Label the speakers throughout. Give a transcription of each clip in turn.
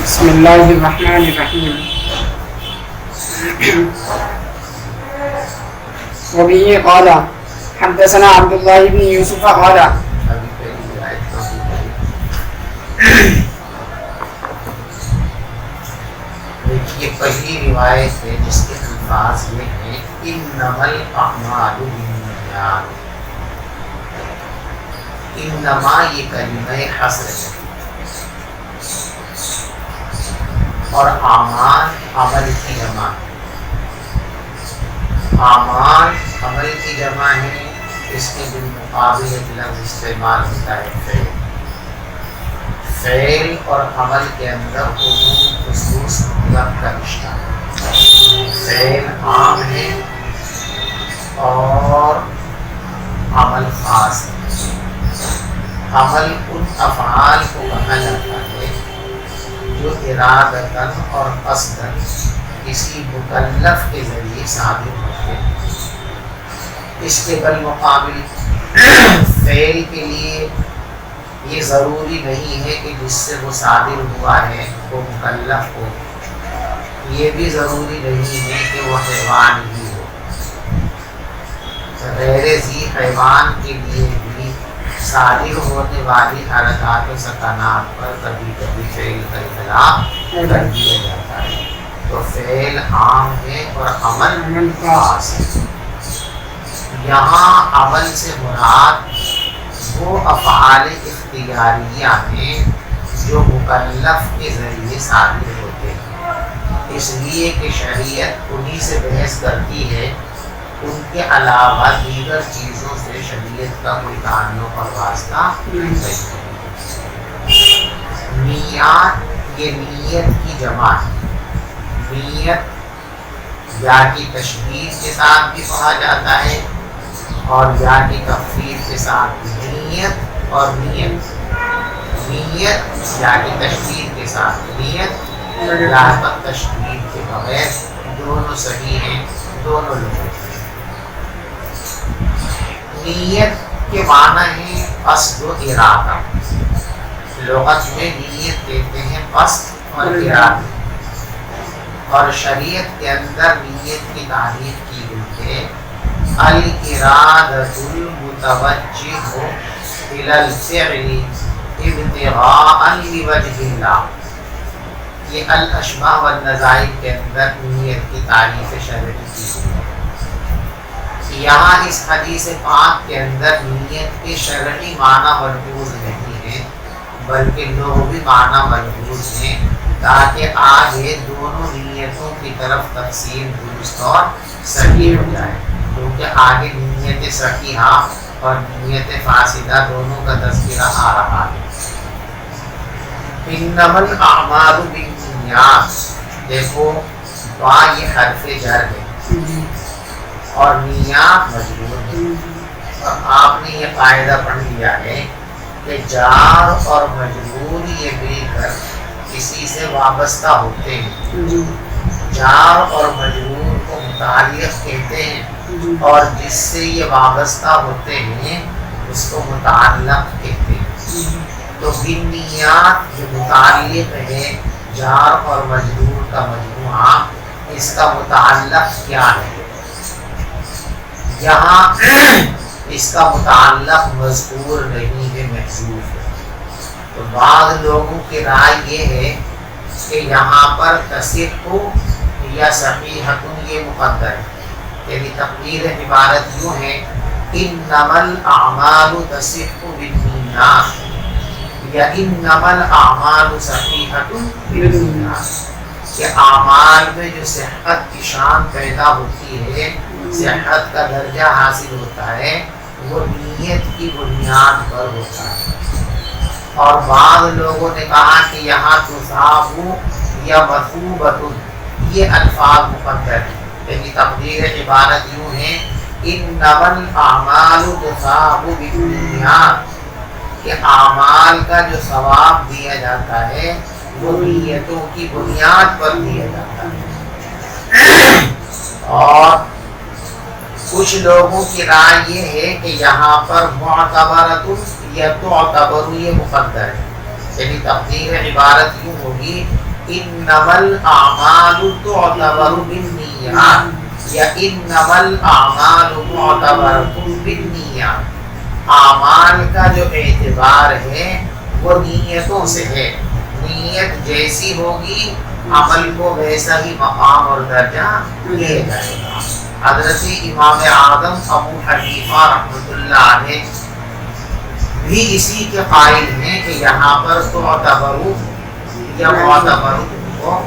Speaker 1: بسم الله الرحمن الرحيم. وبه قال حدثنا عبد الله بن يوسف قال
Speaker 2: یہ پہلی روایت ہے جس کے الفاظ یہ ہیں انما الاعمال بالنیات. انما یہ کلمہ حصر ہے اور اعمال عمل کی جمع ہے. اعمال عمل کی جمع ہے. اس کے بالمقابل ایک لفظ استعمال ہوتا ہے فعل. فعل اور عمل کے اندر عموم خصوص مطلق کا رشتہ ہے. فعل عام ہے اور عمل خاص ہے. عمل ان افعال کو کہا جاتا ہے جو ارادتاً اور قصداً کسی مکلف کے ذریعے صادر ہوتے ہیں. اس کے بالمقابل فعل کے لیے یہ ضروری نہیں ہے کہ جس سے وہ صادر ہوا ہے وہ مکلف ہو. یہ بھی ضروری نہیں ہے کہ وہ حیوان ہی ہو. غیر ذی حیوان کے لیے بھی صادر ہونے والی حرکات و سکنات پر کبھی کبھی فعل کا اطلاق کر دیا جاتا ہے. تو فعل عام ہے اور عمل خاص ہے. یہاں عمل سے مراد وہ افعال اختیاریہ ہیں جو مکلف کے ذریعے صادر ہوتے ہیں. اس لیے کہ شریعت انہی سے بحث کرتی ہے. ان کے علاوہ دیگر چیزوں سے شریعت کا کوئی تعلق اور واسطہ نہیں ہے. نیات یہ نیت کی جمع ہے. نیت یا کی تشدید کے ساتھ بھی پڑھا جاتا ہے اور یا کی تخفیف کے ساتھ نیت اور نیت. نیت یا کی تشدید کے ساتھ نیت یا پر تشدید کے بغیر دونوں صحیح ہیں. دونوں لوگ نیت کے معنی ہے قصد و ارادہ. لغت میں نیت کہتے ہیں قصد اور ارادہ. اور شریعت کے اندر نیت کی تعریف کی گئی ہے الارادۃ المتوجہ الی الفعل ابتغاء لوجہ اللہ. یہ الاشباہ والنظائر کے اندر نیت کی تعریف شرعی کی گئی ہے. یہاں اس حدیث پاک کے اندر نیت کے شرعی معنی ملحوظ نہیں ہے بلکہ لغوی معنی ملحوظ ہیں تاکہ آگے دونوں نیتوں کی طرف تقسیم درست اور صحیح ہو جائے. کیونکہ آگے نیت صحیحہ اور نیت فاسدہ دونوں کا تذکرہ آ رہا ہے. انما الاعمال بالنیات. دیکھو با یہ حرف جر ہے اور نیات مجرور ہے. اور آپ نے یہ قاعدہ پڑھ لیا ہے کہ جار اور مجرور یہ مل کر کسی سے وابستہ ہوتے ہیں. جار اور مجرور کو متعلق کہتے ہیں اور جس سے یہ وابستہ ہوتے ہیں اس کو متعلق کہتے ہیں. تو بالنیات جو متعلق ہے جار اور مجرور کا مجموعہ اس کا متعلق کیا ہے؟ یہاں اس کا متعلق مذکور نہیں ہے محذوف ہے. تو بعض لوگوں کی رائے یہ ہے کہ یہاں پر تصح یا صحیحۃ یہ مقدر ہے. یعنی تقدیر عبارت یوں ہے انما الاعمال تصح بالنیات یا انما الاعمال صحیحۃ بالنیات. کہ اعمال میں جو صحت کی شان پیدا ہوتی ہے صحت کا درجہ حاصل ہوتا ہے وہ نیت کی بنیاد پر ہوتا ہے. اور بعض لوگوں نے کہا کہ یہاں تصاب یا مثوبۃ یہ الفاظ مقدر ہیں. یعنی تقدیر عبارت یوں ہے انما الاعمال تصاب بالنیات کہ اعمال کا جو ثواب دیا جاتا ہے وہ نیتوں کی بنیاد پر دیا جاتا ہے. اور کچھ لوگوں کی رائے یہ ہے کہ یہاں پر معتبرۃ یا تعتبر یہ مقدر ہے. یعنی تقدیر عبارت یوں ہوگی انما الاعمال تعتبر بالنیات یا انما الاعمال معتبرۃ بالنیات، اعمال کا جو اعتبار ہے وہ نیتوں سے ہے، نیت جیسی ہوگی عمل کو ویسا ہی مقام اور درجہ دیا جائے گا۔ حضرت امام اعظم ابو حنیفہ رحمۃ اللہ علیہ بھی اسی کے قائل ہیں کہ یہاں پر تعتبر یا معتبر کو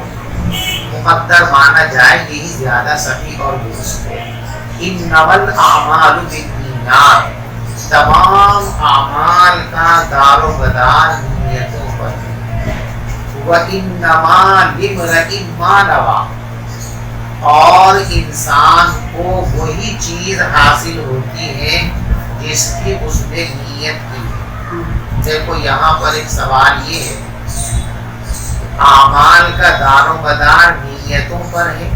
Speaker 2: مقدر مانا جائے، یہی زیادہ صحیح اور درست ہے۔ انما الاعمال بالنیات، تمام اعمال کا دار و مدار نیتوں پر ہے۔ وَإِنَّمَا لِامْرِئٍ مَّا نَوَىٰ، اور انسان کو وہی چیز حاصل ہوتی ہے جس کی اس نے نیت کی ہے۔ دیکھو یہاں پر ایک سوال یہ ہے، اعمال کا دار و مدار نیتوں پر ہے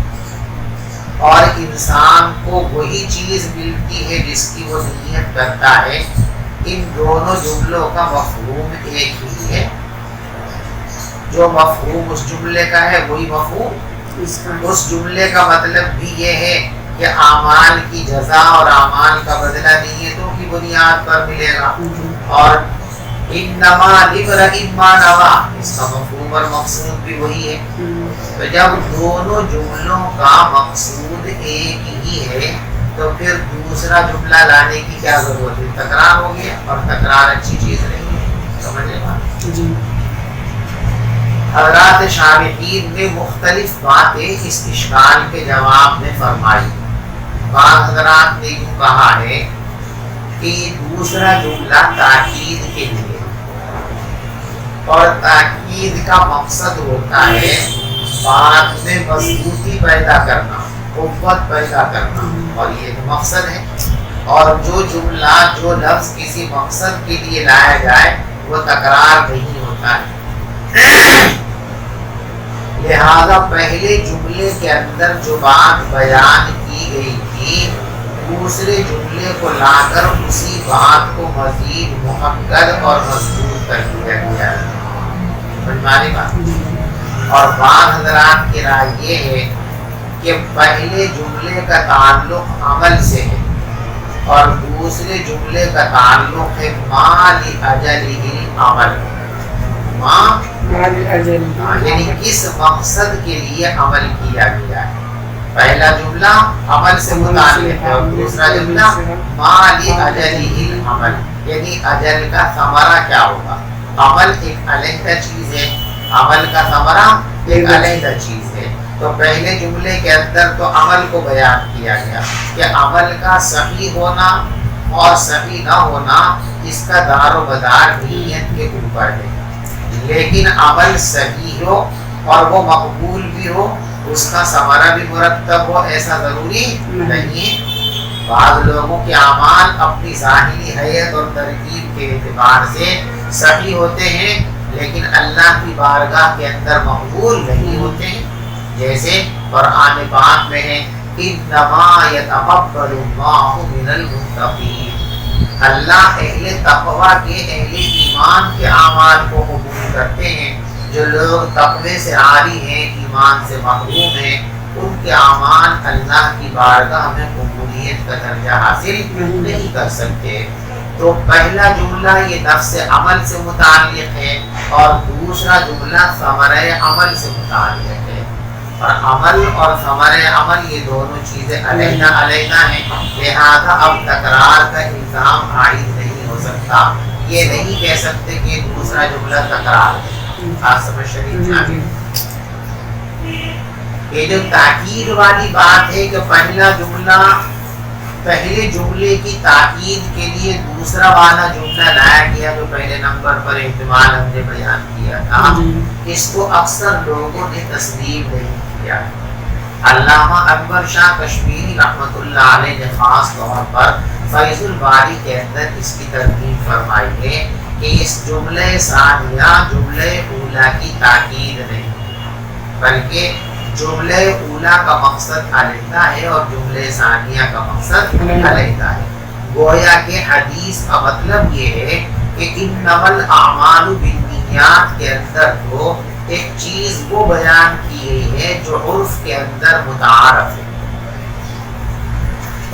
Speaker 2: اور انسان کو وہی چیز ملتی ہے جس کی وہ نیت کرتا ہے، ان دونوں جملوں کا مفہوم ایک ہی ہے۔ جو مفہوم اس جملے کا ہے وہی مفہوم اس جملے کا مطلب بھی یہ ہے کہ اعمال کی جزا اور اعمال کا بدلہ نیتوں کی بنیاد پر ملے گا، اور انما لامرئ ما نویٰ، اس کا مفہوم اور مقصود بھی وہی ہے۔ تو جب دونوں جملوں کا مقصود ایک ہی ہے تو پھر دوسرا جملہ لانے کی کیا ضرورت ہے؟ تکرار ہو گیا، اور تکرار اچھی چیز نہیں ہے، سمجھے بات؟ حضرات شارحین نے مختلف باتیں اس اشکال کے جواب میں فرمائی۔ بعض حضرات نے یوں کہا ہے کہ دوسرا جملہ تاکید کے لیے، اور تاکید کا مقصد ہوتا ہے بات میں مضبوطی پیدا کرنا، قوت پیدا کرنا، اور یہ مقصد ہے۔ اور جو جملہ جو لفظ کسی مقصد کے لیے لایا جائے وہ تکرار نہیں ہوتا ہے۔ لہذا پہلے جملے کے اندر جو بات بیان کی گئی تھی، دوسرے جملے کو لا کر اسی بات کو مزید مؤکد اور مضبوط کر دیا گیا ہے۔ سمجھ بات؟ اور بعض حضرات کی رائے یہ ہے کہ پہلے جملے کا تعلق عمل سے ہے اور دوسرے جملے کا تعلق ہے ما لأجلہ العمل، یعنی کس مقصد کے لیے عمل کیا گیا ہے۔ پہلا جملہ عمل سے متعلق ہے اور دوسرا جملہ ما لأجلہ العمل، یعنی اجل کا ثمرہ کیا ہوگا۔ عمل ایک علیحدہ چیز ہے، عمل کا ثمرہ ایک علیحدہ چیز ہے۔ تو پہلے جملے کے اندر تو عمل کو بیان کیا گیا کہ عمل کا صحیح ہونا اور صحیح نہ ہونا اس کا دار و مدار نیت کے اوپر ہے، لیکن عمل صحیح ہو اور وہ مقبول بھی ہو، اس کا ثمرہ بھی مرتب ہو، ایسا ضروری نہیں ہے۔ بعض لوگوں کے اعمال اپنی ظاہری حیت اور ترکیب کے اعتبار سے صحیح ہوتے ہیں لیکن اللہ کی بارگاہ کے اندر مقبول نہیں ہوتے ہیں، جیسے قرآن پاک میں ہے انما یتقبل اللہ من المتقین، اللہ اہل تقوی کے، اہل ایمان کے اعمال کو قبول کرتے ہیں۔ جو لوگ تقوی سے عاری ہیں، ایمان سے محروم ہیں، ان کے اعمال اللہ کی بارگاہ میں قبولیت کا درجہ حاصل نہیں کر سکتے۔ تو پہلا جملہ یہ نفس عمل سے متعلق ہے اور دوسرا جملہ ثمرہ عمل سے متعلق ہے، اور عمل اور ثمرہ عمل یہ دونوں چیزیں علیحدہ علیحدہ ہیں، لہذا اب تکرار کا الزام عائد نہیں ہو سکتا۔ یہ نہیں کہہ سکتے کہ دوسرا جملہ تکرار ہے۔ آپ سمجھ شریف یہ جو تاکید والی بات ہے کہ پہلا جملہ پہلے جملے کی تاکید کے لیے دوسرا والا جملہ لایا گیا جو پہلے نمبر پر احتمال ہم نے بیان کیا تھا، اس کو اکثر لوگوں نے تسلیم نہیں کیا۔ علامہ اکبر شاہ کشمیری رحمۃ اللہ علیہ نے خاص طور پر فیض الباری کے اندر اس کی ترتیب فرمائی ہے کہ اس جملے ثانیہ جملے اولا کی تاکید نہیں بلکہ جملے اولا کا مقصد علیحدہ ہے اور جملے ثانیہ کا مقصد علیحدہ ہے۔ گویا کہ حدیث کا مطلب یہ ہے کہ انما الاعمال بالنیات کے اندر تو ایک چیز وہ بیان کی گئی ہے جو عرف کے اندر متعارف ہے،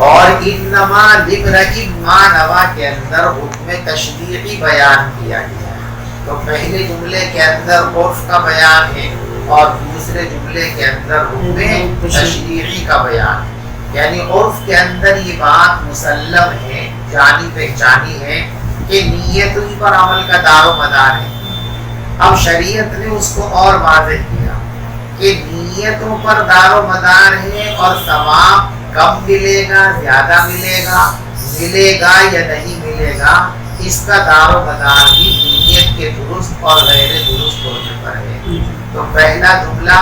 Speaker 2: اور انما لامرئ ما نویٰ کے اندر حکم تشریعی بیان کیا گیا ہے۔ تو پہلے جملے کے اندر عرف کا بیان ہے اور دوسرے جملے کے اندر حکم تشریعی کا بیان ہے، یعنی عرف کے اندر یہ بات مسلم ہے، جانی پہچانی ہے کہ نیت ہی پر عمل کا دار و مدار ہے۔ اب شریعت نے اس کو اور واضح کیا کہ نیتوں پر دار و مدار ہے، اور ثواب کم ملے گا، زیادہ ملے گا یا نہیں ملے گا، اس کا دار و مدار بھی نیت کے درست اور غیر درست ہونے پر ہے۔ تو پہلا جملہ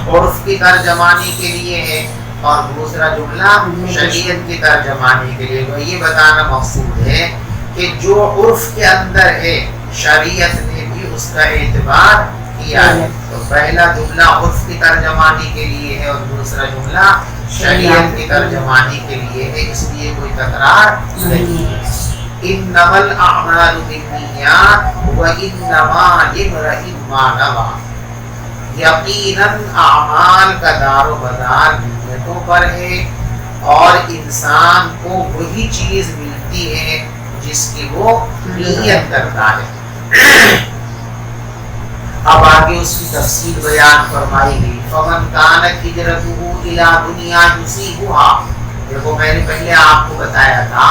Speaker 2: عرف کی ترجمانی کے لیے ہے اور دوسرا جملہ شریعت کی ترجمانی کے لیے۔ یہ بتانا مقصود ہے کہ جو عرف کے اندر ہے شریعت نے بھی اس کا اعتبار کیا ہے۔ تو پہلا جملہ عرف کی ترجمانی کے لیے ہے اور دوسرا جملہ شریعت کی ترجمانی کے لیے ہے، اس لیے کوئی تکرار نہیں ہے۔ انما الاعمال بالنیات وانما لامرئ ما نویٰ، یقیناً اعمال کا دار و مدار نیتوں پر ہے، اور انسان کو وہی چیز ملتی ہے جس کی وہ نیت کرتا ہے۔ اب آگے اس کی تفصیل بیان فرمائی گئی۔ فمن کانت ہجرتہ الی دنیا یصیبھا، دیکھو میں نے پہلے آپ کو بتایا تھا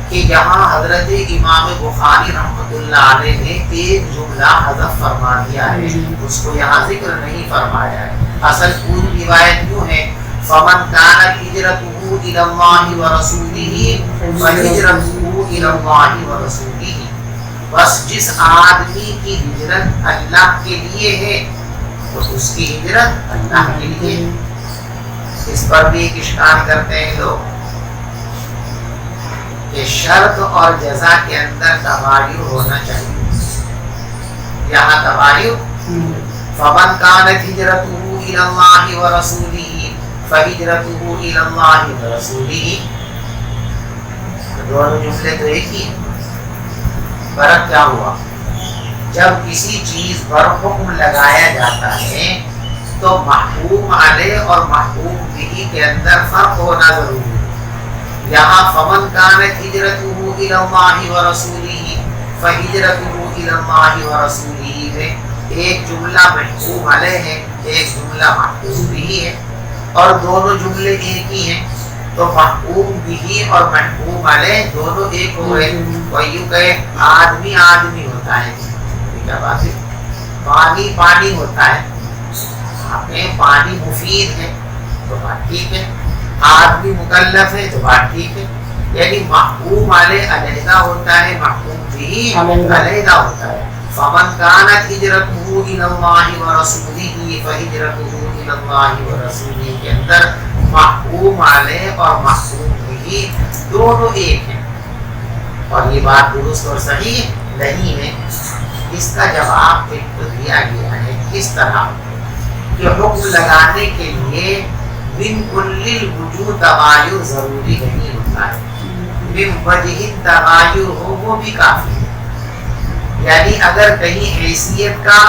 Speaker 2: کہ یہاں حضرت امام بخاری رحمۃ اللہ علیہ نے ایک جملہ حذف فرما دیا ہے، اس کو یہاں ذکر نہیں فرمایا ہے۔ اصل پوری روایت کیوں ہے؟ فمن کانت ہجرتہ الی اللہ ورسولہ فہجرتہ الی اللہ ورسولہ، بس جس آدمی کی ہجرت اللہ کے لیے ہے تو اس کی ہجرت اللہ کے لیے ہے۔ اس پر بھی ایک اشکال کرتے ہیں لوگ کہ شرط اور جزا کے اندر تباین ہونا چاہیے، یہاں تباین فمن کانت ہجرتہ الی اللہ ورسولہ فہجرتہ الی اللہ ورسولہ، دونوں جملے تو ایک ہی ہیں۔ فرق کیا ہوا؟ جب کسی چیز پر حکم لگایا جاتا ہے تو محکوم علیہ اور محکوم بہ کے اندر فرق ہونا ضروری ہے۔ یہاں فمن کانت ہجرتہ الی اللہ ورسولہ فہجرتہ الی اللہ ورسولہ میں ایک جملہ محکوم علیہ ہے، ایک جملہ محکوم بہ ہے، اور دونوں جملے ایک ہی ہیں، تو محکوم بہ اور محکوم علیہ دونوں ایک ہو گئے۔ وہ یوں کہے آدمی آدمی ہوتا ہے، کیا بات ہے؟ پانی پانی ہوتا ہے، آپ نے پانی مفید ہے تو بات ٹھیک ہے، آدمی مکلف ہے تو بات ٹھیک ہے، یعنی محکوم علیہ علیحدہ ہوتا ہے، محکوم بہ علیحدہ ہوتا ہے۔ فمن کانت ہجرتہ الی اللہ ورسولہ فہجرتہ الی اللہ ورسولہ کے اندر محکوم علیہ اور محکوم بہ دونوں ایک ہیں، اور یہ بات درست اور صحیح نہیں ہے۔ اس کا جواب ایک تو دیا گیا ہے کس طرح کہ حکم لگانے کے لیے من کل الوجوہ تغایر ضروری نہیں ہوتا ہے، من وجہ تغایر ہو وہ بھی کافی ہے، یعنی اگر کہیں حیثیت کا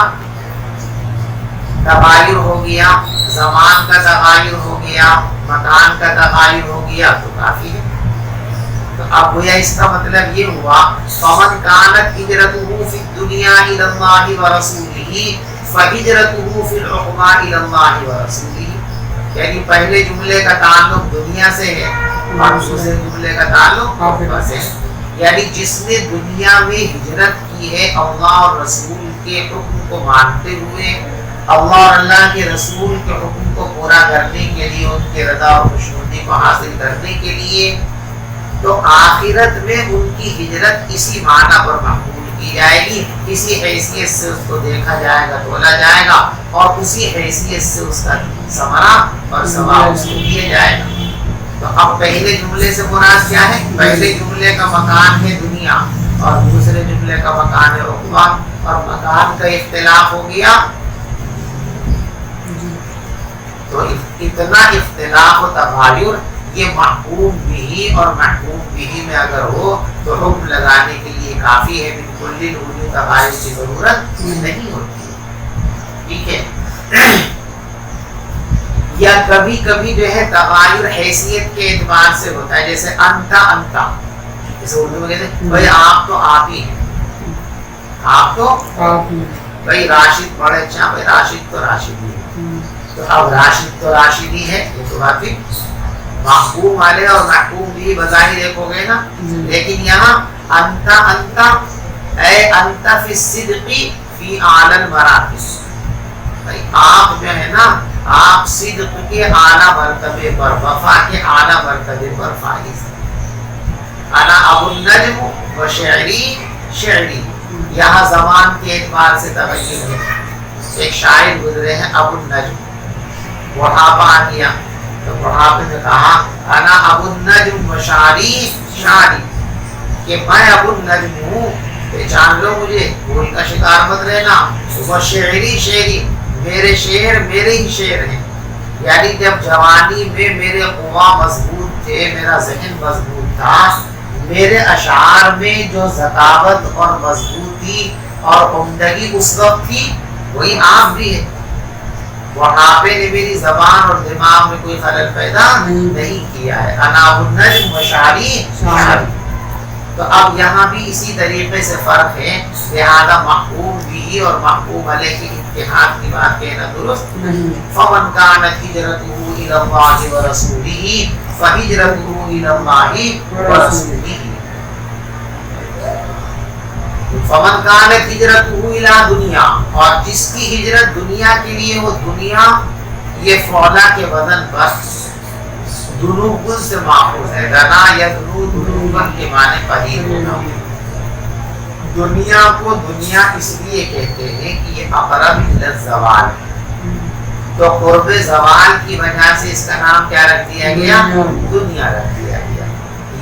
Speaker 2: تغایر ہو گیا، زمان کا تغایر ہو گیا، مکان کا تغایر ہو گیا تو کافی ہے۔ تو اب گویا اس کا مطلب یہ ہوا فمن کانت ہجرتہ فی الدنیا الی اللہ ورسولہ فہجرتہ فی العقبی الی اللہ ورسولہ، یعنی پہلے جملے کا تعلق دنیا سے ہے اور دوسرے جملے کا تعلق عقبہ سے ہے، یعنی جس نے دنیا میں ہجرت کی ہے اللہ اور رسول کے حکم کو مانتے ہوئے، اللہ اور اللہ کے رسول کے حکم کو پورا کرنے کے لیے، ان کے رضا اور خوشنودی کو حاصل کرنے کے لیے، تو آخرت میں ان کی ہجرت اسی معنی پر مقبول کی جائے گی، اسی حیثیت سے اس کو دیکھا جائے گا، تولا جائے گا، اور اسی حیثیت سے اس کا ثمرہ اور ثواب اس کو دیا جائے گا۔ تو اب پہلے جملے سے مراد کیا ہے؟ پہلے جملے کا مکان ہے دنیا اور دوسرے جملے کا مکان ہے عقبہ، اور مکان کا اختلاف ہو گیا تو اتنا اختلاف و تغایر یہ محکوم بہ اور محکوم بہ میں اگر ہو تو حکم لگانے کے لیے کافی ہے، بالکل الوجوہ تغایر کی ضرورت نہیں ہوتی۔ ٹھیک ہے. یا کبھی کبھی جو ہے تغایر حیثیت کے اعتبار سے ہوتا ہے، جیسے انتا انتا، جیسے اردو میں کہتے ہیں بھائی آپ تو آپ ہی ہیں، آپ تو بھائی راشد بڑے اچھا، بھائی راشد تو راشد ہی ہے. تو اب راشد تو راشد ہی ہے، یہ تو بات ہی محکوم والے اور محکوم بھی بظاہر ایک ہو گئے نا. لیکن یہاں انتا انتا اے انتا فی الصدق فی اعلی المراتب، بھائی آپ جو ہے نا آپ صدق کے اعلیٰ مرتبے پر، وفا کے اعلیٰ مرتبے پر فائز ہیں. انا ابو النجم و شعری شعری، یہاں زبان کے اعتبار سے تبین ہے. ایک شاعر گزرے ہیں ابو النجم، وہابہ آ گیا تو وہابہ نے کہا انا ابو النجم و شعری شعری، کہ میں ابو النجم ہوں، پہچان لو مجھے، بھول کا شکار مت رہنا. وہ شعری شعری، میرے شعر میرے ہی شعر ہیں. یعنی جب جوانی میں میرے قوا مضبوط تھے، میرا ذہن مضبوط تھا، میرے اشعار میں جو ذکاوت اور مضبوطی اور عمدگی اس وقت تھی وہی آپ بھی ہے. وہابے نے میری زبان اور دماغ میں کوئی خلل پیدا نہیں کیا ہے. انا النجم و شعری شعری. تو اب یہاں بھی اسی طریقے سے فرق ہے، لہذا محکوم بھی اور محکوم علیہ کے اتحاد کی بات کہنا درست نہیں. فمن کانت ہجرتہ الی اللہ ورسولہ فہجرتہ الی اللہ ورسولہ. فمن کانت ہجرتہ الی دنیا، اور جس کی ہجرت دنیا کے لیے ہو، دنیا یہ فعلا کے وزن پر دنوبن سے ماخوذ ہے. دنا یا دنوبن کے معنی پدید ہونا. دنیا کو دنیا اس لیے کہتے ہیں کہ یہ اقرب الی الزوال ہے، تو قرب زوال کی وجہ سے اس کا نام کیا رکھ دیا گیا؟ دنیا رکھ دیا گیا.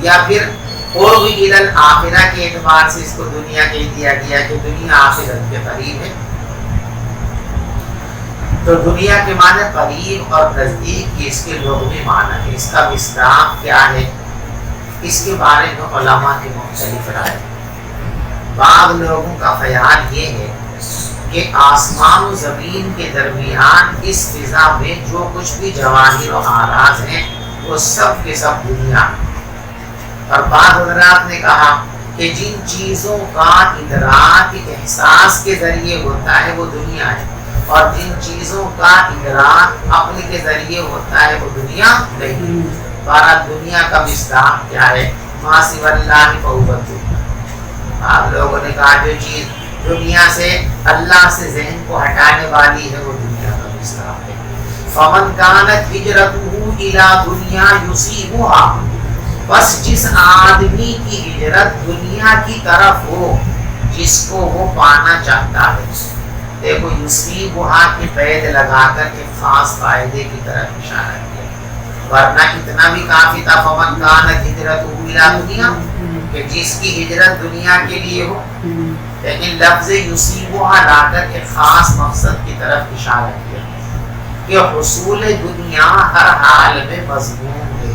Speaker 2: یا پھر قرب الی الآخرہ کے اعتبار سے اس کو دنیا کہہ دیا گیا کہ دنیا آخرت کے قریب ہے. تو دنیا کے معنی قریب اور نزدیک، یہ اس کے لغوی معنی ہے. اس کا مصداق کیا ہے، اس کے بارے میں علماء کی مختلف رائے. بعض لوگوں کا خیال یہ ہے کہ آسمان و زمین کے درمیان اس فضا میں جو کچھ بھی جواہر و اعراض ہیں وہ سب کے سب دنیا. اور بعض حضرات نے کہا کہ جن چیزوں کا ادراک احساس کے ذریعے ہوتا ہے وہ دنیا ہے، اور جن چیزوں کا ادراک عقل کے ذریعے ہوتا ہے وہ دنیا نہیں. بہرحال دنیا کا مصداق کیا ہے؟ ما سوی اللہ فہو. آپ لوگوں نے کہا جو چیز دنیا سے، اللہ سے ذہن کو ہٹانے والی ہے وہ دنیا کا مصداق ہے. فمن کانت ہجرتہ الی دنیا یصیبھا، بس جس آدمی کی ہجرت دنیا کی طرف ہو جس کو وہ پانا چاہتا ہے. دیکھو یصیبھا کی قید لگا کر ایک خاص فائدے کی طرف اشارہ کیا، ورنہ اتنا بھی کافی تھا فمن کانت ہجرتہ الی دنیا، کہ جس کی ہجرت دنیا کے لیے ہو. لیکن لفظ یصیبھا لا کر ایک خاص مقصد کی طرف اشارہ کیا کہ حصول دنیا ہر حال میں مضمون ہے.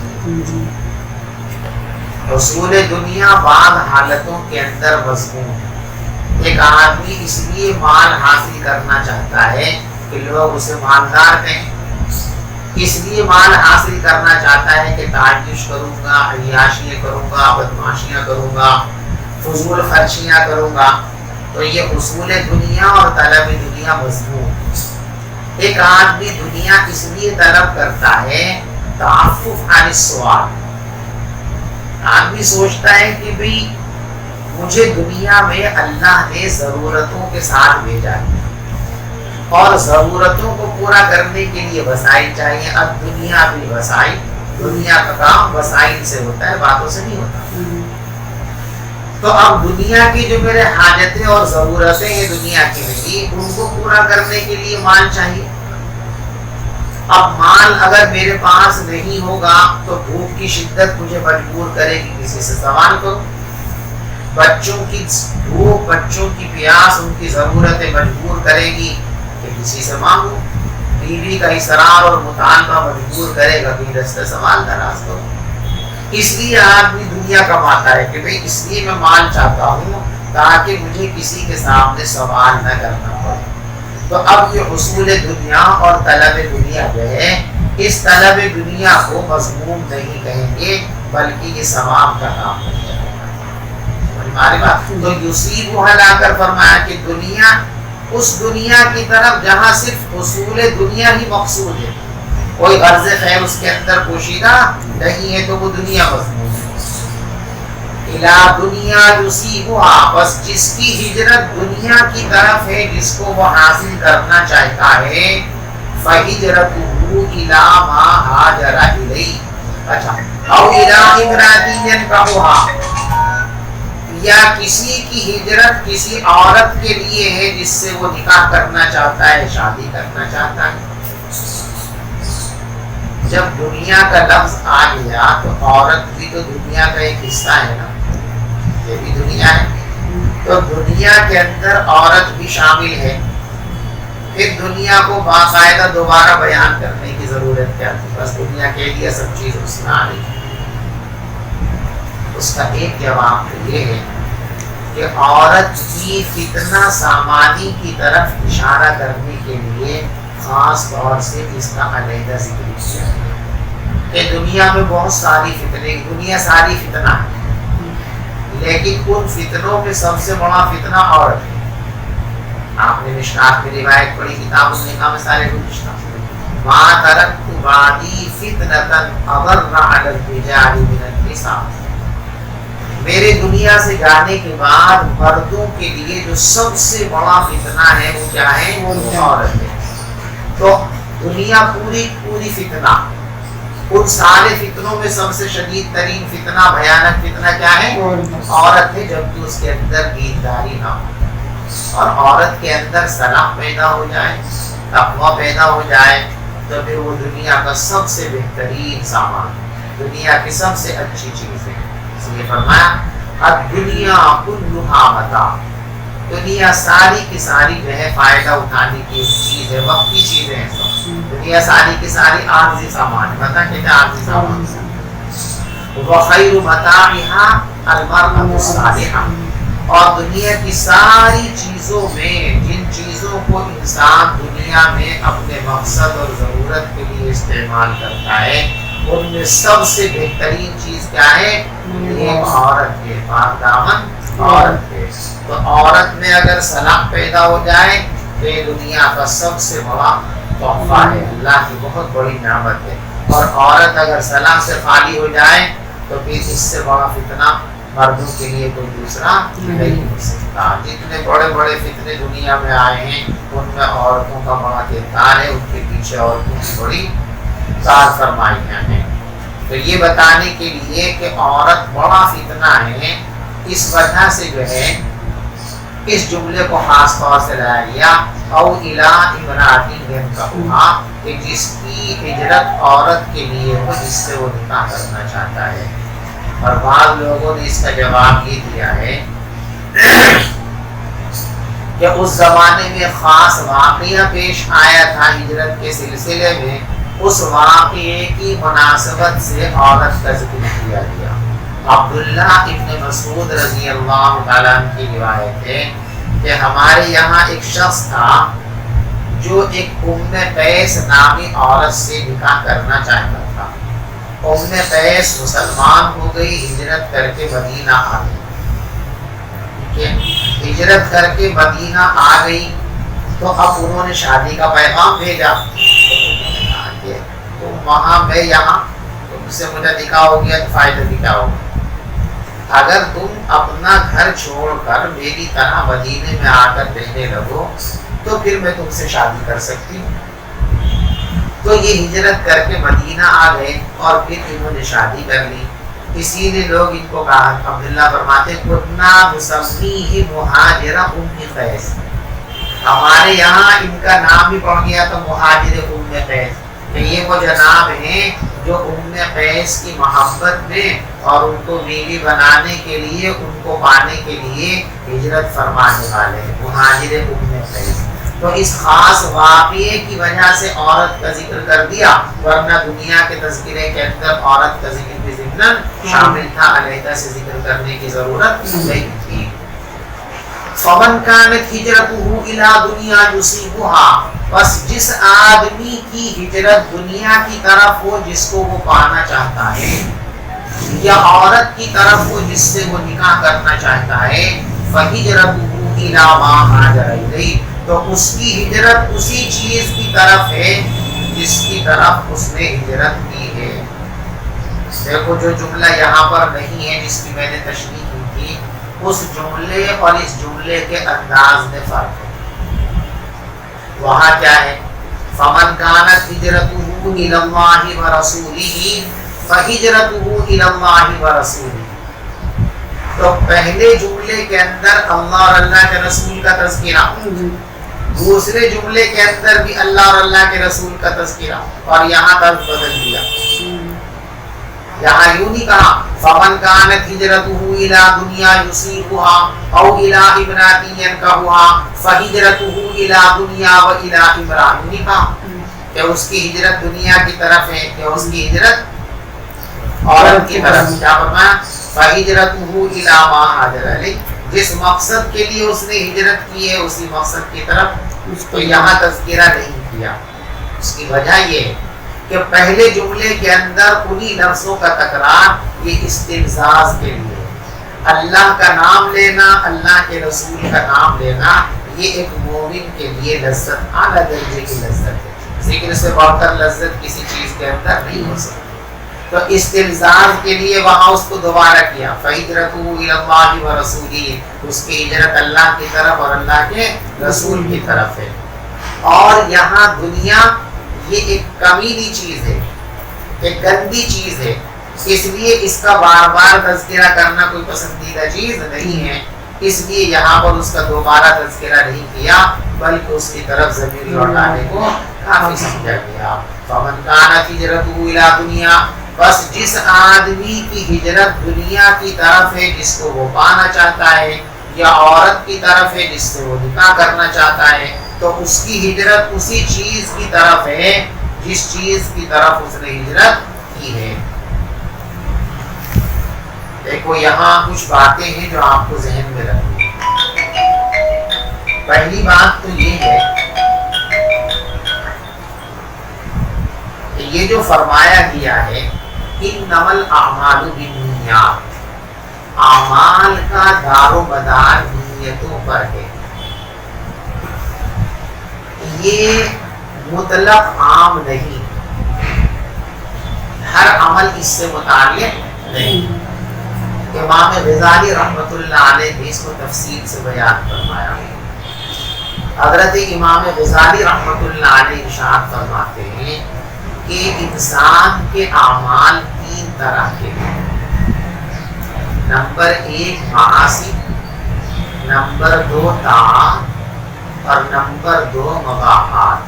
Speaker 2: حصول دنیا بعض حالتوں کے اندر مضمون ہے. ایک آدمی اس لیے مال حاصل کرنا چاہتا ہے کہ لوگ اسے مالدار کہیں، اس لیے مال حاصل کرنا چاہتا ہے کہ تعیش کروں گا، عیاشیاں کروں گا، بدماشیاں کروں گا، فضول خرچیاں کروں گا. تو یہ حصول دنیا اور طلب دنیا مضمون. ایک آدمی دنیا اس لیے طلب کرتا ہے تعفف عن السؤال. آدمی سوچتا ہے کہ بھئی مجھے دنیا میں اللہ نے ضرورتوں کے ساتھ بھیجا ہے اور ضرورتوں کو پورا کرنے کے لیے وسائل چاہیے. اب دنیا بھی وسائل، دنیا کا کام وسائل سے ہوتا ہے، باتوں سے نہیں ہوتا. تو اب دنیا کی جو میرے حاجتیں اور ضرورتیں ہیں دنیا کی میری، ان کو پورا کرنے کے لیے مال چاہیے. اب مال اگر میرے پاس نہیں ہوگا تو بھوک کی شدت مجھے مجبور کرے گی کسی سے سوال کرو. بچوں کی بھوک، بچوں کی پیاس، ان کی ضرورتیں مجبور کرے گی کہ کسی سے مانگو. بیوی کا اصرار اور مطالبہ مجبور کرے گا کہ رستے سوال دراز کرو. اس لیے آدمی دنیا کماتا ہے کہ بھئی اس لیے میں مال چاہتا ہوں تاکہ مجھے کسی کے سامنے سوال نہ کرنا پڑے. تو اب یہ حصول دنیا اور طلب دنیا جو ہے، اس طلب دنیا کو مذموم نہیں کہیں گے بلکہ یہ ثواب کا کام ہے۔ ہماری بات تو یصیبہ لا کر فرمایا کہ دنیا، اس دنیا کی طرف جہاں صرف حصول دنیا ہی مقصود ہے، کوئی غرض خیر اس کے اندر پوشیدہ نہیں ہے، تو وہ دنیا مضمون ہے۔ الا دنیا یصیبہ، بس جس کی ہجرت دنیا کی طرف ہے، جس کو وہ حاصل کرنا چاہتا ہے، فہجرتہ الی ما ہاجر الیہ، اچھا، او الی امرأۃ ینکحها، یا کسی کی ہجرت کسی عورت کے لیے ہے جس سے وہ نکاح کرنا چاہتا ہے، شادی کرنا چاہتا ہے۔ جب دنیا کا لفظ آ گیا تو عورت بھی تو دنیا کا ایک حصہ ہے نا، یہ بھی دنیا ہے، تو دنیا کے اندر عورت بھی شامل ہے۔ پھر دنیا کو باقاعدہ دوبارہ بیان کرنے کی ضرورت کیا تھی؟ بس دنیا کے لیے سب چیز اس میں آ رہی ہے۔ اس کا ایک جواب تو یہ ہے کہ عورت کی فتنہ سامانی کی طرف اشارہ کرنے کے لیے خاص طور سے اس کا علیحدہ ذکر کیا ہے کہ دنیا میں بہت ساری فتنے، دنیا ساری فتنہ ہے، لیکن ان فتنوں میں سب سے بڑا فتنہ عورت ہے۔ آپ نے مشکات میں روایت پڑھی، کتاب النکاح میں سارے گزشتہ، ما ترکت بعدی فتنۃ اضر علی الرجال من النساء، میرے دنیا سے جانے کے بعد مردوں کے لیے جو سب سے بڑا فتنہ ہے وہ کیا ہے؟ وہ عورت ہے۔ تو دنیا پوری فتنہ، ان سارے فتنوں میں سب سے شدید ترین فتنہ، بھیانک فتنہ کیا ہے؟ عورت ہے، جبکہ اس کے اندر دینداری نہ ہو اور عورت کے اندر صلاح پیدا ہو جائے، تقویٰ پیدا ہو جائے، تو پھر وہ دنیا کا سب سے بہترین سامان، دنیا کی سب سے اچھی چیز ہے۔ اس لیے فرمایا الدنیا کلھا متاع، دنیا ساری کی ساری جو ہے فائدہ اٹھانے کی چیز ہے، وقتی چیزیں ہیں سب، دنیا ساری کی ساری عارضی سامان ہے۔ بتا کہتے ہیں عارضی سامان، وخیر متاعها المرأة الصالحة، اور دنیا کی ساری چیزوں میں جن چیزوں کو انسان دنیا میں اپنے مقصد اور ضرورت کے لیے استعمال کرتا ہے، ان میں سب سے بہترین چیز کیا ہے؟ ایک عورت ہے، پاک دامن عورت ہے۔ تو عورت میں اگر صلاح پیدا ہو جائے تو یہ دنیا کا سب سے بڑا تحفہ ہے، اللہ کی بہت بڑی نعمت ہے۔ اور عورت اگر صلاح سے خالی ہو جائے تو پھر اس سے بڑا فتنہ مردوں کے لیے کوئی دوسرا نہیں ہو سکتا۔ جتنے بڑے بڑے فتنے دنیا میں آئے ہیں ان میں عورتوں کا بڑا کردار ہے، ان کے پیچھے عورتوں کی بڑی کار فرمائیاں ہیں۔ تو یہ بتانے کے لیے کہ عورت بڑا فتنہ ہے، اس وجہ سے جو ہے اس جملے کو خاص طور سے لایا گیا، او الی امرأۃ ینکحها، کہ جس کی ہجرت عورت کے لیے ہو جس سے وہ نکاح کرنا چاہتا ہے۔ اور بعض لوگوں نے اس کا جواب یہ دیا ہے کہ اس زمانے میں خاص واقعہ پیش آیا تھا ہجرت کے سلسلے میں، اس واقعے کی مناسبت سے عورت کا ذکر کیا گیا۔ عبداللہ ابن مسعود رضی اللہ تعالیٰ عنہ کی روایت ہے کہ ہمارے یہاں ایک شخص تھا جو ایک ام قیس نامی عورت سے نکاح کرنا چاہتا تھا۔ ام قیس مسلمان ہو گئی، ہجرت کر کے مدینہ آ گئی، ہجرت کر کے مدینہ آ گئی، تو اب انہوں نے شادی کا پیغام بھیجا، تو وہاں میں یہاں تم سے مجھے نکاح ہو گیا تو فائدہ بھی کیا ہوگا؟ اگر تم اپنا گھر چھوڑ کر میری طرح مدینے میں آ کر رہنے لگو تو پھر میں تم سے شادی کر سکتی ہوں۔ تو یہ ہجرت کر کے مدینہ آ گئے اور پھر انہوں نے شادی کر لی۔ اسی لیے لوگ ان کو کہا، عبداللہ فرماتے کنا مسمیہ مہاجر ام قیس، ہمارے یہاں ان کا نام بھی پڑ گیا تو مہاجر ام قیس، کہ یہ وہ جناب ہیں جو ام قیس کی محبت میں اور ان کو بیوی بنانے کے لیے، ان کو پانے کے لیے ہجرت فرمانے والے ہیں، مہاجر ام قیس۔ تو اس خاص واقعے کی وجہ سے عورت کا ذکر کر دیا، ورنہ دنیا کے تذکرے کے اندر عورت کا ذکر بھی ضمناً شامل تھا، علیحدہ سے ذکر کرنے کی ضرورت نہیں تھی۔ فمن كانت هجرته الى دنیا يصيبها، بس جس آدمی کی ہجرت دنیا کی طرف ہو جس کو وہ پانا چاہتا ہے، یا عورت کی طرف ہو جس سے وہ نکاح کرنا چاہتا ہے، فہجرته الى ما هاجر الیہ، تو اس کی ہجرت اسی چیز کی طرف ہے جس کی طرف اس نے ہجرت کی ہے۔ دیکھو جو جملہ یہاں پر نہیں ہے جس کی میں نے تشریح کی تھی، اس جملے اور اس جملے کے انداز میں فرق ہے۔ وہاں کیا ہے؟ فمن كانت هجرته الى الله ورسوله فهجرته الى الله ورسوله، تو پہلے جملے کے اندر اللہ اور اللہ کے رسول کا تذکرہ، دوسرے جملے کے اندر بھی اللہ اور اللہ کے رسول کا تذکرہ، اور یہاں طرف بدل دیا۔ یہاں یوں نہیں کہا فمن كانت هجرته الى دنیا يصيبها او الى امرأة ينكحها فهجرته الى دنیا والى امرأة، نہیں کہا کہ اس کی ہجرت دنیا کی طرف ہے، کہ اس کی ہجرت عورت کی طرف۔ کیا فرمایا؟ فہجرته الى ما هاجر الیہ، جس مقصد کے لیے اس نے ہجرت کی ہے اسی مقصد کی طرف، تو یہاں تذکرہ نہیں کیا۔ اس کی وجہ یہ ہے کہ پہلے جملے کے اندر انہی لفظوں کا تکرار یہ استفزاز کے لیے، اللہ کا نام لینا، اللہ کے رسول کا نام لینا، یہ ایک مومن کے لیے لذت، اعلیٰ درجے کی لذت ہے۔ ذکر سے بڑھ کر لذت کسی چیز کے اندر نہیں ہو سکتی، تو استفزاز کے لیے وہاں اس کو دوبارہ کیا، فہجرته الی اللہ ورسولہ، اس کی ہجرت اللہ کی طرف اور اللہ کے رسول کی طرف ہے۔ اور یہاں دنیا یہ ایک کمینی چیز ہے، ایک گندی چیز ہے، اس لیے اس کا بار بار تذکرہ کرنا کوئی پسندیدہ چیز نہیں ہے، اس لیے یہاں پر اس کا دوبارہ تذکرہ نہیں کیا، بلکہ اس کی طرف ضمیر لوٹانے کو کافی سمجھا گیا۔ فمن كانت هجرته الى دنیا، بس جس آدمی کی ہجرت دنیا کی طرف ہے جس کو وہ پانا چاہتا ہے، یا عورت کی طرف ہے جس سے وہ نکاح کرنا چاہتا ہے، تو اس کی ہجرت اسی چیز کی طرف ہے جس چیز کی طرف اس نے ہجرت کی ہے۔ دیکھو یہاں کچھ باتیں ہیں جو آپ کو ذہن میں رکھنی ہے۔ پہلی بات تو یہ ہے کہ یہ جو فرمایا گیا ہے انما الاعمال بالنیات، اعمال کا دار و مدار نیتوں پر ہے، یہ مطلق عام نہیں، ہر عمل اس سے متعلق نہیں۔ امام غزالی رحمۃ اللہ علیہ نے اس کو تفصیل سے بیان فرمایا۔ حضرت امام غزالی رحمۃ اللہ علیہ ارشاد فرماتے ہیں کہ انسان کے اعمال تین طرح کے ہیں، نمبر 1 معاصی، نمبر 2 طاعات، اور نمبر 2 مباحات۔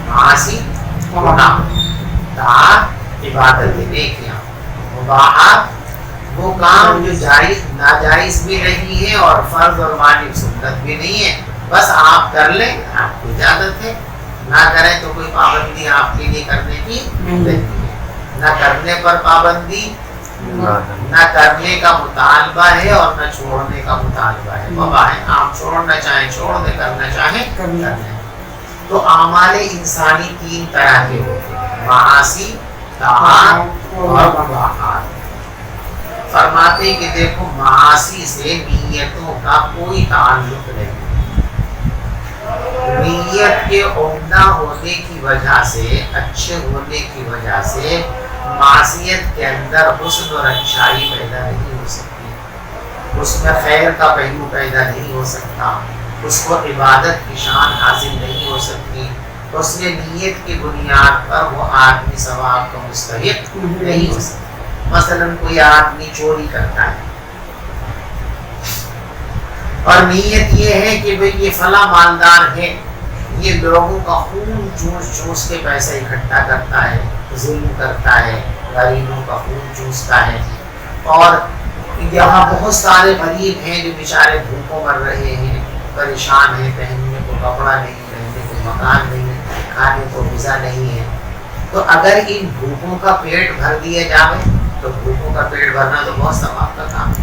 Speaker 2: معاصی گناہ، طاعت عبادت نیکیاں، مباحات وہ کام جو جائز ناجائز بھی نہیں ہے اور فرض اور واجب سنت بھی نہیں ہے، بس آپ کر لیں، آپ کو اجازت ہے، نہ کریں تو کوئی پابندی آپ کے لیے کرنے کی نہیں ہے، نہ کرنے پر پابندی، نہ کرنے کا مطالبہ ہے اور نہ چھوڑنے کا مطالبہ ہے، بابا ہے آپ چھوڑنا چاہیں چھوڑ دیں، کرنا چاہیں کر لیں۔ تو اعمال انسانی تین طرح کے ہوتے ہیں، معاصی، طاعات اور مباحات۔ فرماتے کہ دیکھو معاصی سے نیتوں کا کوئی تعلق نہیں، نیت کے عمدہ ہونے کی وجہ سے، اچھے ہونے کی وجہ سے معصیت کے اندر حسن اور اچھائی پیدا نہیں ہو سکتی، اس میں خیر کا پہلو پیدا نہیں ہو سکتا، اس کو عبادت کی شان حاصل نہیں ہو سکتی، اس میں نیت کی بنیاد پر وہ آدمی ثواب کا مستحق نہیں ہو سکتا۔ مثلا کوئی آدمی چوری کرتا ہے اور نیت یہ ہے کہ بھئی یہ فلاں مالدار ہے، یہ لوگوں کا خون چوس چوس کے پیسہ اکٹھا کرتا ہے، ظلم کرتا ہے، غریبوں کا خون چوستا ہے، اور یہاں بہت سارے غریب ہیں جو بیچارے بھوکوں مر رہے ہیں، پریشان ہیں، پہننے کو کپڑا نہیں، رہنے کو مکان نہیں، کھانے کو غذا نہیں ہے۔ تو اگر ان بھوکوں کا پیٹ بھر دیا جائے تو بھوکوں کا پیٹ بھرنا تو بہت ثواب کا کام ہے،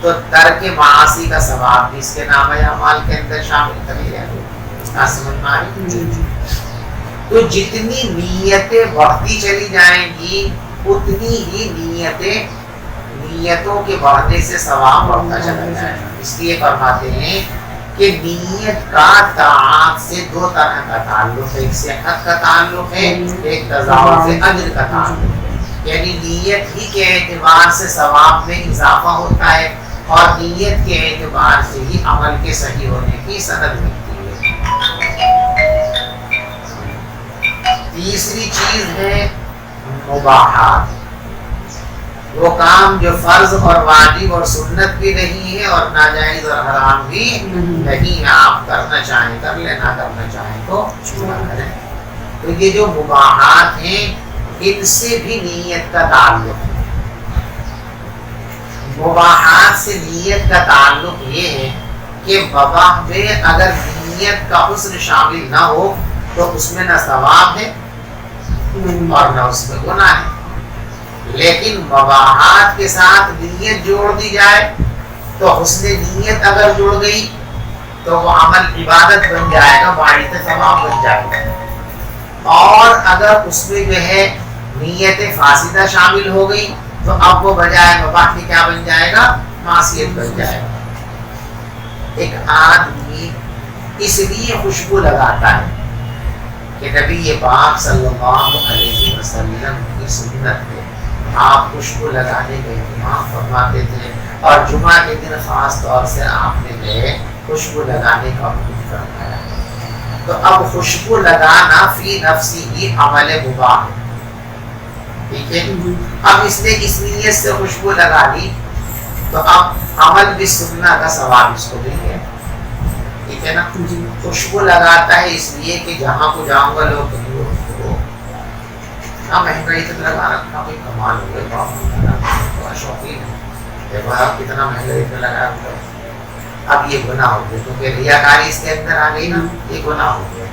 Speaker 2: تو ترک معاصی کا ثواب بھی اس کے نام اعمال کے اندر شامل کر لیا گیا. سمجھ میں آئی؟ تو جتنی نیتیں بڑھتی چلی جائیں گی اتنی ہی نیتوں کے بڑھنے سے ثواب بڑھتا چلا جائے گا. اس لیے فرماتے ہیں کہ نیت کا طاعت سے دو طرح کا تعلق ہے. ایک صحت کا تعلق ہے، ایک تضاعف اجر کا تعلق ہے. یعنی نیت ہی کے اعتبار سے ثواب میں اضافہ ہوتا ہے اور نیت کے اعتبار سے ہی عمل کے صحیح ہونے کی سند ملتی ہے. تیسری چیز ہے مباحات. وہ کام جو فرض اور واجب اور سنت بھی نہیں ہے اور ناجائز اور حرام بھی نہیں ہے، آپ کرنا چاہیں کر لیں، نہ کرنا چاہیں تو نہ کریں. تو یہ جو مباحات ہیں ان سے بھی نیت کا تعلق ہے. مباحات سے نیت کا تعلق یہ ہے کہ مباح میں اگر نیت کا حسن شامل نہ ہو تو اس میں نہ ثواب ہے اور نہ اس میں گناہ ہے. لیکن مباحات کے ساتھ نیت جوڑ دی جائے تو حسن نیت اگر جڑ گئی تو وہ عمل عبادت بن جائے گا، باعث ثواب بن جائے گا. اور اگر اس میں جو ہے نیت فاسدہ شامل ہو گئی تو اب وہ بجائے مباح کے کیا بن جائے گا؟ معصیت بن جائے گا. ایک آدمی اس لیے خوشبو لگاتا ہے کہ نبی پاک صلی اللہ علیہ وسلم کی سنت ہے، آپ خوشبو لگانے کا اہتمام فرماتے تھے اور جمعہ کے دن خاص طور سے آپ نے جو ہے خوشبو لگانے کا حکم فرمایا. تو اب خوشبو لگانا فی نفسی ہی عمل مباح ہے. ٹھیک ہے، اب اس نے اس نیت سے خوشبو لگا لی تو اب عمل بھی سننا کا ثواب اس کو مل گیا. ٹھیک ہے نا. خوشبو لگاتا ہے اس لیے کہ جہاں کو جاؤں گا لوگ مہنگائی تک لگا رکھا، کوئی کمال ہو گیا، بڑا شوقین ہے، دیکھو آپ کتنا مہنگائی تک لگا رکھا. اب یہ گناہ ہو گیا کیونکہ ریاکاری اس کے اندر آ گئی نا، یہ گناہ ہو گیا.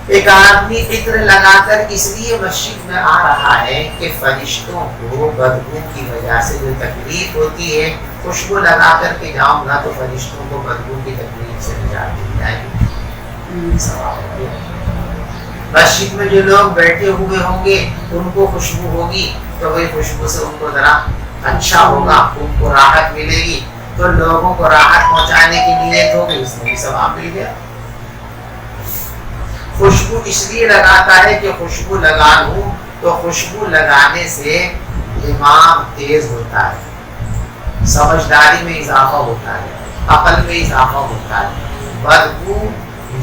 Speaker 2: ایک آدمی عطر لگا کر اس لیے مسجد میں آ رہا ہے کہ فرشتوں کو بدبو کی وجہ سے جو تکلیف ہوتی ہے، خوشبو لگا کر کے جاؤں گا تو فرشتوں کو بدبو کی تکلیف سے نجات مل جائے گی. مسجد میں جو لوگ بیٹھے ہوئے ہوں گے ان کو خوشبو ہوگی تو وہی خوشبو سے ان کو ذرا اچھا ہوگا، ان کو راحت ملے گی، تو لوگوں کو راحت پہنچانے کی نیت ہوگی، اس میں بھی ثواب مل گیا. خوشبو اس لیے لگاتا ہے کہ خوشبو لگا لوں تو خوشبو لگانے سے دماغ تیز ہوتا ہے، سمجھداری میں اضافہ ہوتا ہے، عقل میں اضافہ ہوتا ہے. بدبو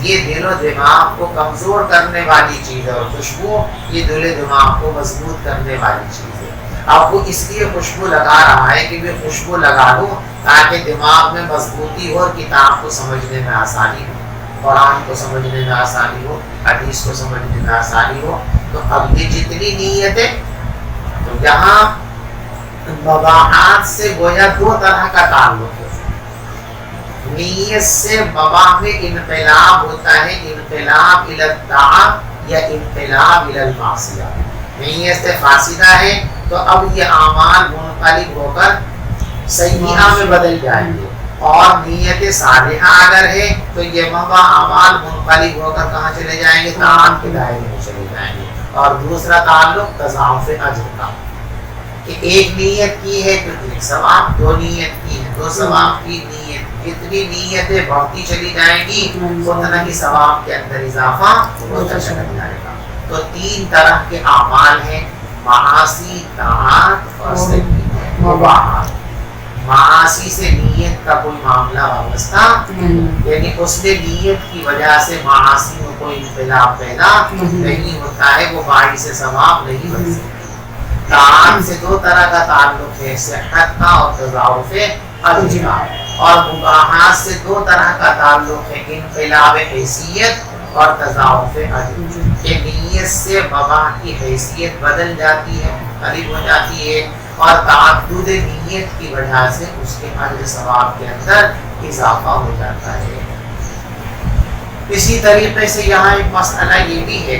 Speaker 2: یہ دل و دماغ کو کمزور کرنے والی چیز ہے اور خوشبو یہ دل و دماغ کو مضبوط کرنے والی چیز ہے. اب وہ اس لیے خوشبو لگا رہا ہے کہ میں خوشبو لگا لوں تاکہ دماغ میں مضبوطی ہو اور کتاب کو سمجھنے میں آسانی ہو، قرآن کو سمجھنے میں آسانی ہو، حدیث کو سمجھنے میں آسانی ہو. تو اب یہ جتنی نیت ہے تو یہاں مباحات سے گویا دو طرح کا تعلق ہے. نیت سے مباح میں انقلاب ہوتا ہے، انقلاب الی الطاعۃ یا انقلاب الی المعصیہ. نیت سے فاسدہ ہے تو اب یہ اعمال منقلب ہو کر سیئہ میں بدل جائیں گے، اور نیت صالحہ اگر ہے تو یہ مباح اعمال منقلب ہو کر کہاں چلے جائیں گے؟ طاعت کے دائرے میں چلے جائیں گے. اور دوسرا تعلق تضاعف اجر کا کہ ایک نیت کی ہے تو ایک ثواب، دو نیت کی ہے دو ثواب کی نیت. جتنی نیتیں بڑھتی چلی جائیں گی اتنا ہی ثواب کے اندر اضافہ ہوتا چلا جائے گا. تو تین طرح کے اعمال ہیں: معاصی، طاعات اور مباحات. معاصی سے نیت کا کوئی معاملہ وابستہ یعنی اس میں نیت کی وجہ سے معاصی میں کوئی انقلاب پیدا نہیں ہوتا ہے، وہ باعث ثواب نہیں بن سکتی. طاعات سے دو طرح کا تعلق ہے: صحت کا اور تضاعف اجر کا. اور مباحات سے دو طرح کا تعلق ہے: انقلاب حیثیت اور تضاعف اجر. کہ نیت سے مباح کی حیثیت بدل جاتی ہے، قریب ہو جاتی ہے، اور تعدد نیت کی وجہ سے اس کے اجر ثواب کے اندر اضافہ ہو جاتا ہے. اسی طریقے سے یہاں ایک مسئلہ یہ بھی ہے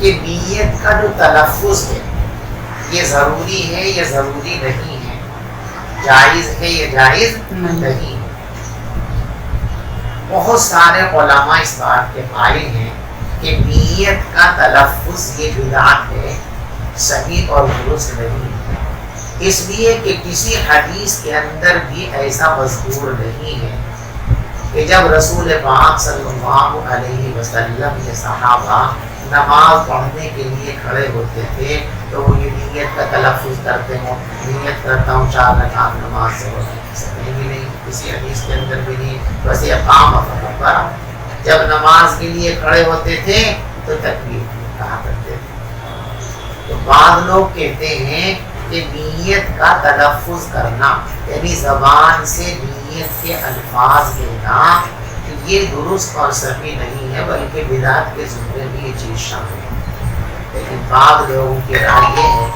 Speaker 2: کہ نیت کا جو تلفظ ہے یہ ضروری ہے یا ضروری نہیں ہے، جائز ہے یا جائز نہیں ہے۔ بہت سارے علماء اس بات کے قائل ہیں کہ نیت کا تلفظ یہ بدعت ہے، صحیح اور درست نہیں ہے، اس لیے کہ کسی حدیث کے اندر بھی ایسا مذکور نہیں ہے کہ جب رسول پاک صلی اللہ علیہ وسلم کے صحابہ نماز پڑھنے کے لیے کھڑے ہوتے تھے تو وہ یہ نیت کا تلفظ کرتے ہوں، نیت کرتا ہوں 4 رکعت نماز سے ہونے بھی نہیں، کسی حدیث کے اندر بھی نہیں، بس یہ اقام فکبر، جب نماز کے لیے کھڑے ہوتے تھے تو تکبیر کہا کرتے تھے۔ تو بعض لوگ کہتے ہیں کہ نیت کا تلفظ کرنا یعنی زبان سے نیت کے الفاظ لینا یہ درست اور صحیح نہیں ہے، بلکہ بدعت کے زمرے میں یہ چیز شامل ہے۔ لیکن بعض لوگوں کی رائے یہ ہے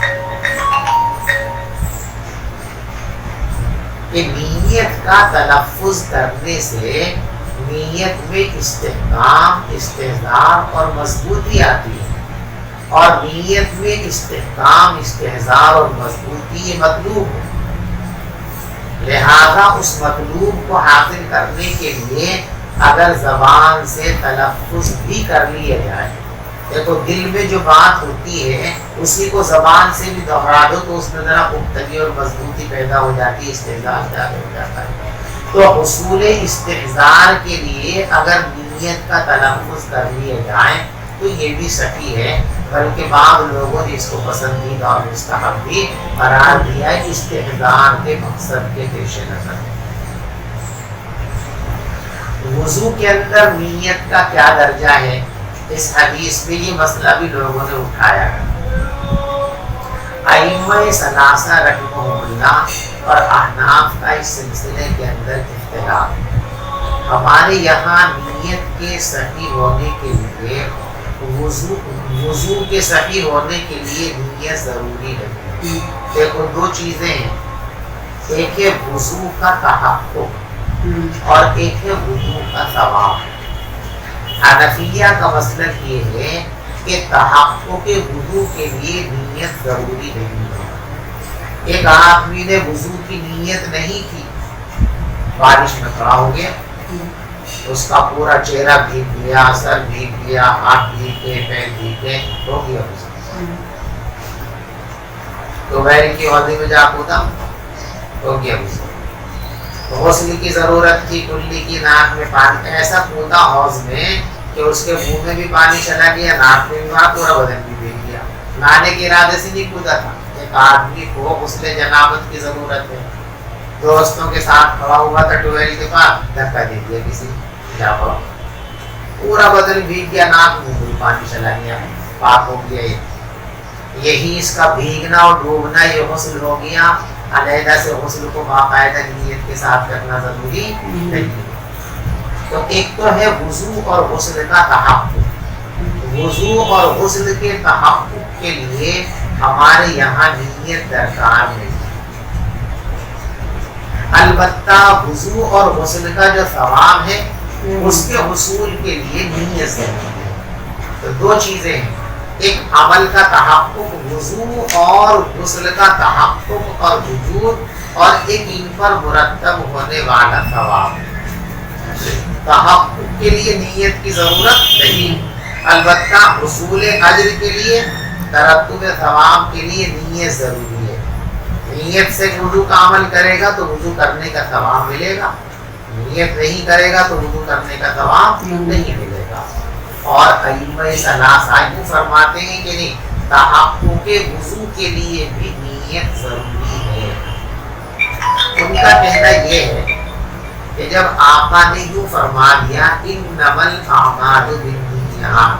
Speaker 2: کہ نیت کا تلفظ کرنے سے نیت میں استحکام، استحضار اور مضبوطی آتی ہے، اور نیت میں استحکام، استحضار اور مضبوطی یہ مطلوب ہے، لہذا اس مطلوب کو حاصل کرنے کے لیے اگر زبان سے تلفظ بھی کر لیا جائے، دیکھو دل میں جو بات ہوتی ہے اسی کو زبان سے بھی دہرا دو تو اس میں ذرا پختگی اور مضبوطی پیدا ہو جاتی ہے، استحضار زیادہ ہو جاتا ہے۔ تو حصول استحضار کے لیے اگر نیت کا تلفظ کر لیا جائے تو یہ بھی صحیح ہے، بلکہ بعض لوگوں نے اس کو پسندیدہ اور مستحب بھی قرار دیا ہے استحضار کے مقصد کے پیش نظر۔ وضو کے اندر نیت کا کیا درجہ ہے، اس حدیث میں یہ مسئلہ بھی لوگوں نے اٹھایا ہے۔ ائمہ ثلاثہ رحمہم اللہ اور احناف کا اس سلسلے کے اندر اختلاف ہے۔ ہمارے یہاں نیت کے صحیح ہونے کے لیے وضو کے صحیح ہونے کے لیے نیت ضروری ہے۔ دیکھو 2 چیزیں ہیں، ایک ہے وضو کا تحقق اور ایک ہے وضو کا ثواب۔ حنفیہ کا مسلک یہ ہے کہ تحقق وضو کے لیے نیت ضروری نہیں ہے۔ ایک آدمی نے وضو کی نیت نہیں کی، بارش میں کھڑا ہو گیا، اس کا پورا چہرہ بھیگ گیا، سر بھیگ گیا، ہاتھ بھیگ گئے، پیر بھیگ گئے، ہو گیا وضو۔ تو ویل کی وادی میں جا کودا، ہو گیا وضو۔ غسل کی ضرورت تھی، کلی کی، ناک میں پانی، ایسا کودا حوض میں کہ اس کے منہ میں بھی پانی چلا گیا، ناک میں بھی، وہاں پورا بدن بھی بھیگ گیا۔ نہانے کے ارادے سے نہیں کودا تھا۔ ایک آدمی کو غسل جنابت کی ضرورت ہے، دوستوں کے ساتھ کھڑا ہوا تھا ٹویل کے پاس، دھکا دے دیا کسی، جا پڑا، پورا بدن بھیگ گیا، ناک منہ میں پانی چلا گیا، پاک ہو گیا۔ یہی اس کا بھیگنا اور ڈوبنا یہ غسل ہو گیا۔ علیحدہ سے غسل کو باقاعدہ نیت کے ساتھ کرنا ضروری نہیں ہے۔ تو ایک تو ہے وضو اور غسل کا تحقق۔ وضو اور غسل کے تحقق کے لیے ہمارے یہاں نیت درکار نہیں۔ البتہ وضو اور غسل کا جو ثواب ہے اس کے حصول کے لیے نیت ضروری ہے۔ تو 2 چیزیں ہیں، ایک عمل کا تحقق وضو اور غسل کا تحقق اور وجود، اور ایک ان پر مرتب ہونے والا ثواب۔ تحقق کے لیے نیت کی ضرورت نہیں، البتہ حصول اجر کے لیے، ترتب ثواب کے لیے نیت ضروری ہے۔ نیت سے وضو کا عمل کرے گا تو وضو کرنے کا ثواب ملے گا، نیت نہیں کرے گا تو وضو کرنے کا ثواب نہیں ملے گا۔ اور ائمہ ثلاثہ یوں فرماتے ہیں کہ نہیں، تحقق وضو کے لیے بھی نیت ضروری ہے۔ ان کا کہنا یہ ہے کہ جب آقا نے یوں فرما دیا انما الاعمال بالنیات،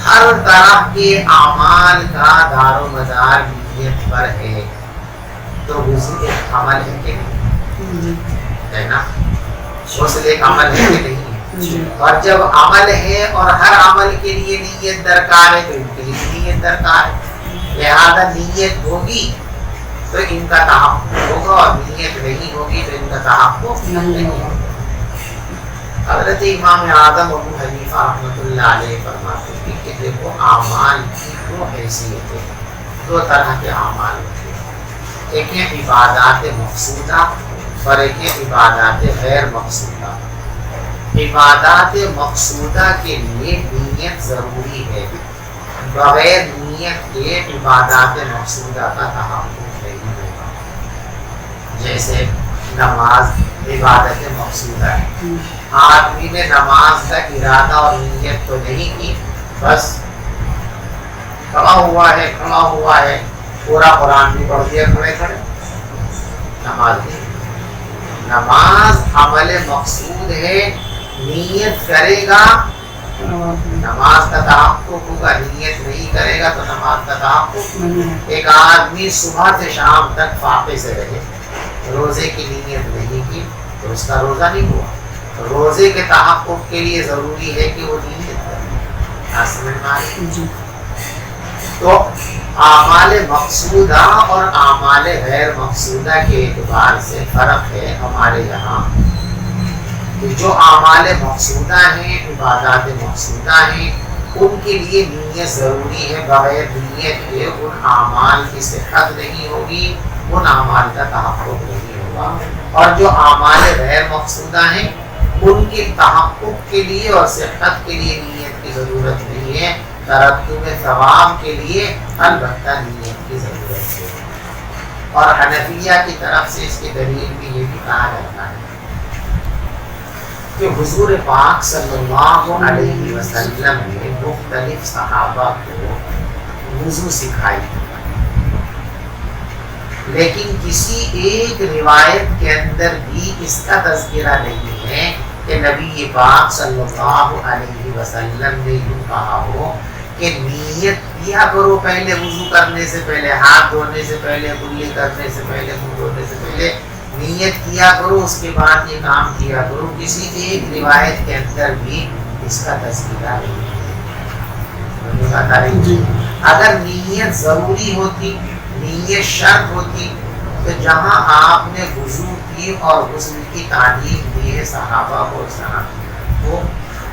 Speaker 2: ہر طرح کے اعمال کا دار و مدار نیت پر ہے، تو وضو ایک عمل ہے کہ نہیں ہے نا، غسل ایک عمل ہے کہ نہیں، اور جب عمل ہے اور ہر عمل کے لیے نیت درکار ہے تو ان کے لیے نیت درکار ہے، لہذا نیت ہوگی تو ان کا تحقق ہوگا، اور نیت نہیں ہوگی تو ان کا تحقق نہیں ہوگا۔ حضرت امام اعظم ابو حنیفہ رحمۃ اللہ علیہ فرماتے ہیں کہ دیکھو اعمال کی دو حیثیتیں، دو طرح کے اعمال ہوتے ہیں، ایک ہے عبادات مقصودہ اور ایک ہے عبادات غیر مقصودہ۔ عبادات مقصودہ کے لیے نیت ضروری ہے، بغیر نیت کے عبادات مقصودہ کا تحقق نہیں ہوگا۔ جیسے نماز عبادت مقصودہ ہے، آدمی نے نماز کا ارادہ اور نیت تو نہیں کی، بس کھڑا ہوا ہے پورا قرآن بھی پڑھ دیا کھڑے کھڑے، نماز نہیں۔ نماز عمل مقصود ہے، نیت کرے گا نماز کا تحقق ہوگا، نیت نہیں کرے گا تو نماز کا تحقق۔ ایک آدمی صبح سے شام تک فاقے سے رہے، روزے کی نیت نہیں کی تو اس کا روزہ نہیں ہوا۔ روزے کے تحقق کے لیے ضروری ہے کہ وہ نیت کرے۔ سمجھ میں آ رہی؟ تو اعمال مقصودہ اور اعمال غیر مقصودہ کے اعتبار سے فرق ہے ہمارے یہاں کہ جو اعمال مقصودہ ہیں، عبادات مقصودہ ہیں، ان کے لیے نیت ضروری ہے، بغیر نیت کے ان اعمال کی صحت نہیں ہوگی، ان اعمال کا تحقق نہیں ہوگا۔ اور جو اعمال غیر مقصودہ ہیں ان کے تحقق کے لیے اور صحت کے لیے نیت کی ضرورت نہیں ہے، ترتب ثواب کے لیے البتہ نیت کی ضرورت ہے۔ اور حنفیہ کی طرف سے اس کی دلیل بھی یہ بھی کہا جاتا ہے کہ حضور پاک صلی اللہ علیہ وسلم نے مختلف صحابہ کو وضو سکھائی، لیکن کسی ایک روایت کے اندر بھی اس کا تذکرہ نہیں ہے کہ نبی پاک صلی اللہ علیہ وسلم نے یوں کہا ہو کہ نیت کیا کرو پہلے وضو کرنے سے پہلے، ہاتھ دھونے سے پہلے، کلی کرنے سے پہلے، منہ دھونے سے پہلے نیت کیا کرو، اس کے بعد یہ کام کیا کرو۔ کسی ایک روایت کے اندر بھی اس کا تذکرہ نہیں ہے۔ اگر نیت ضروری ہوتی، نیت شرط ہوتی، تو جہاں آپ نے وضو کی اور غسل کی تعلیم دی ہے صحابہ کو،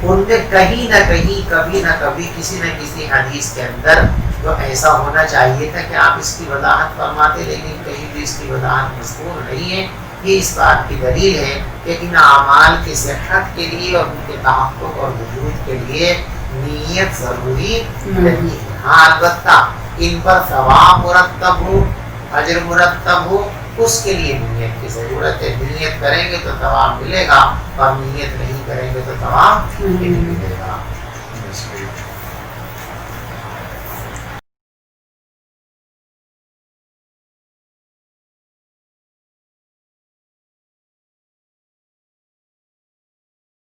Speaker 2: ان میں کہیں نہ کہیں کبھی نہ کبھی کسی نہ کسی حدیث کے اندر تو ایسا ہونا چاہیے تھا کہ آپ اس کی وضاحت فرماتے، لیکن کہیں بھی اس کی وضاحت مذکور نہیں ہے۔ یہ اس بات کی دلیل ہے کہ ان اعمال کی صحت کے لیے اور ان کے تحقق اور وجود کے لیے نیت ضروری نہیں ہے۔ ہاں البتہ ان پر ثواب مرتب ہو، اجر مرتب ہو، اس کے لیے نیت کی ضرورت ہے۔ نیت کریں گے تو ثواب ملے گا، اور نیت نہیں کریں گے تو ثواب نہیں ملے گا۔